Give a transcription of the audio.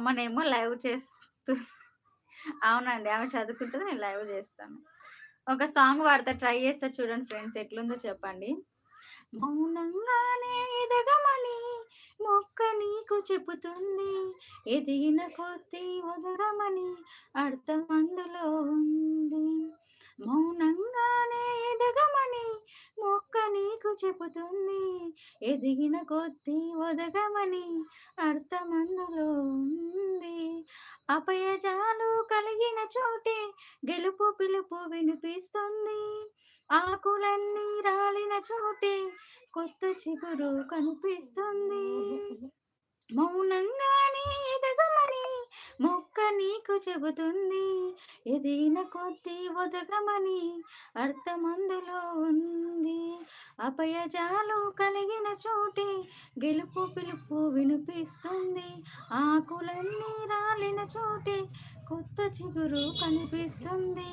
అమ్మనేమో live చేస్తూ అవునండి. ఆమె చదువుకుంటది. నేను లైవ్ జేస్తాను. ఒక సాంగ్ పాడతా. ట్రై చేస్తా చూడండి ఫ్రెండ్స్ ఎట్లుందో చెప్పండి. మౌనంగానే ఎదగమని మొక్క నీకు చెబుతుంది. ఎదిగిన కొద్దీ ఒదగమని అర్థం అందులో ఉంది. మౌనంగానే ఎదగమని మొక్క నీకు చెబుతుంది. ఎదిగిన కొద్దీ ఒదగమని అర్థం అందులో ఉంది. అపయజాలు కలిగిన చోటే గెలుపు పిలుపు వినిపిస్తుంది. ఆకులన్నీ రాలిన చోటే కొత్త చిగురు కనిపిస్తుంది. మౌనంగానే ఎదగమని మొక్క నీకు చెబుతుంది. ఎదిగిన కొద్దీ ఒదగమని అర్థమందులో ఉంది. అపయజాలు కలిగిన చోటే గెలుపు పిలుపు వినిపిస్తుంది. ఆకులన్నీ రాలిన చోటే కొత్త చిగురు కనిపిస్తుంది.